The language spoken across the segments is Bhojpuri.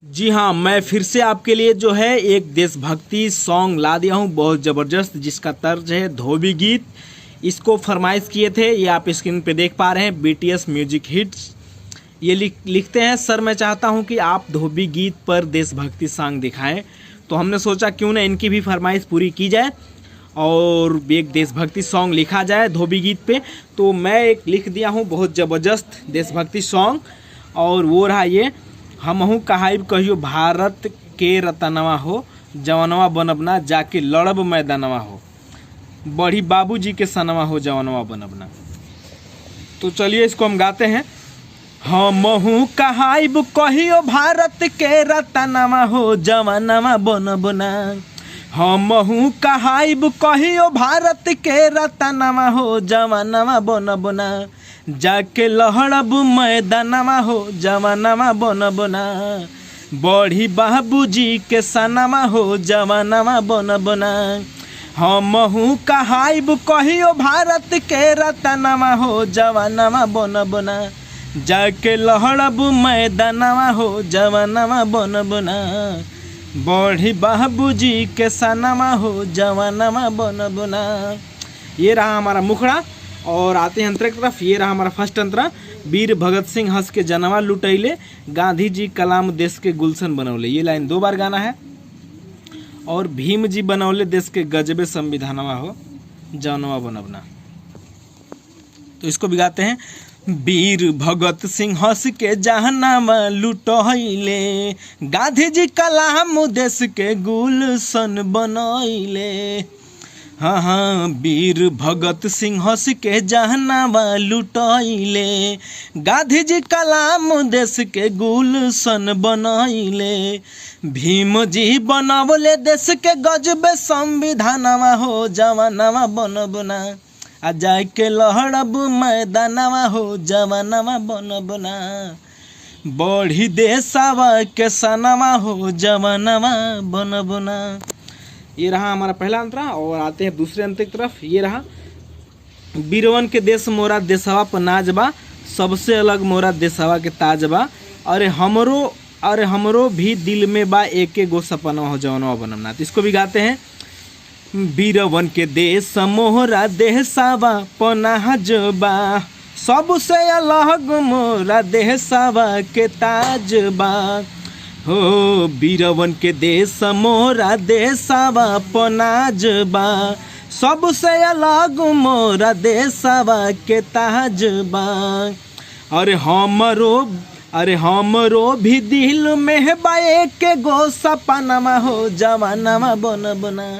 जी हाँ, मैं फिर से आपके लिए जो है एक देशभक्ति सॉन्ग ला दिया हूँ, बहुत ज़बरदस्त, जिसका तर्ज है धोबी गीत। इसको फरमाइश किए थे, ये आप स्क्रीन पे देख पा रहे हैं, बीटीएस म्यूजिक हिट्स। ये लिखते हैं, सर मैं चाहता हूँ कि आप धोबी गीत पर देशभक्ति सॉन्ग दिखाएं। तो हमने सोचा क्यों ना इनकी भी फरमाइश पूरी की जाए और एक देशभक्ति सॉन्ग लिखा जाए धोबी गीत पे। तो मैं एक लिख दिया हूँ बहुत ज़बरदस्त देशभक्ति सॉन्ग, और वो रहा ये, हमहू कहाइब कहियो भारत के रतनवा हो, जवनवा बनबना जाके लड़ब मैदानवा हो, बड़ी बाबूजी के सनवा हो जवनवा बनबना। तो चलिए इसको हम गाते हैं। हमहू कहाइब कहियो भारत के रतनवा हो, जवनवा बनबना। हमहू कहाइब कहियो भारत के रतनवा हो, जवनवा बनबना जाके लहड़ब मैदानवा हो, जवानवा बनबना। बड़ी बाबूजी के सनवा हो, जवानवा बनबना। हमहू कहाइब कहियो भारत के रतनवा हो, जवानवा बनबना जाके लहड़ब मैदानवा हो, जवानवा बनबना। बड़ी बाबूजी के सनवा हो, जवानवा बनबना। ये रहा हमारा मुखड़ा। और आते हैं अंतरा की तरफ। ये रहा हमारा फर्स्ट अंतरा। वीर भगत सिंह हंस के जनवा लुटैले, गांधी जी कलाम देश के गुलशन बनौले। ये लाइन 2 बार गाना है। और भीम जी बनौले देश के गजबे संविधानवा हो, जनवा बनबना। तो इसको भी गाते हैं। वीर भगत सिंह हंस के जहनवा लुटैले, गांधी जी कलाम देश के गुलशन बनौले। हाँ हाँ, वीर भगत सिंह हंस के जहनवा लुटैले, गांधी जी कलाम देश के गुलशन बनैले। भीम जी बनवले देश के गजबे संविधानवा हो, जवानवा बनबना आ जाके लहड़ब मैदानवा हो, जवानवा बनबना। बड़ी देशवा के सनवा हो, जवानवा बनबना। ये रहा हमारा पहला अंतरा। और आते हैं दूसरे अंतर की तरफ। ये रहा, बीरवन के देश मोरा देशवा पर नाजबा, सबसे अलग मोरा देशवा के ताजबा। अरे हमरो भी दिल में बा एक गो सपना हो, जवनवा बनबना। तो इसको भी गाते हैं। बीरवन के देश मोरा देशवा पर नाजबा, सबसे अलग मोरा देशवा के ताजबा। हो बीरवन के देश मोरा देशवा पर नाजबा, सबसे अलग मोरा देशवा के ताजबा। अरे हमरो भी दिल में बा एक गो सपनवा हो, जवानवा बनबना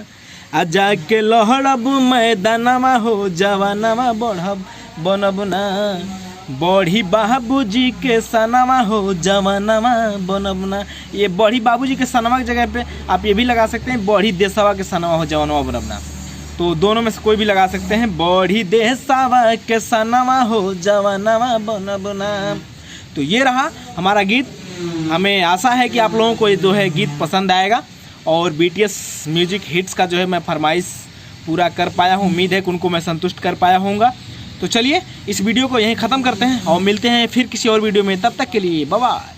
आ जाके लहड़ब मैदानवा हो, जवानवा बनबना। बड़ी बाबूजी के सनवा हो, जवानवा बनबना। ये बड़ी बाबूजी के सनवा की जगह पे आप ये भी लगा सकते हैं, बड़ी देशवा के सनवा हो, जवानवा बनबना। तो दोनों में से कोई भी लगा सकते हैं। बड़ी देशवा के सनवा हो, जवानवा बनबना। तो ये रहा हमारा गीत। हमें आशा है कि आप लोगों को ये जो है गीत पसंद आएगा, और बीटीएस म्यूजिक हिट्स का जो है मैं फरमाइश पूरा कर पाया हूँ। उम्मीद है कि उनको मैं संतुष्ट कर पाया होऊंगा। तो चलिए इस वीडियो को यहीं ख़त्म करते हैं और मिलते हैं फिर किसी और वीडियो में। तब तक के लिए बाय बाय।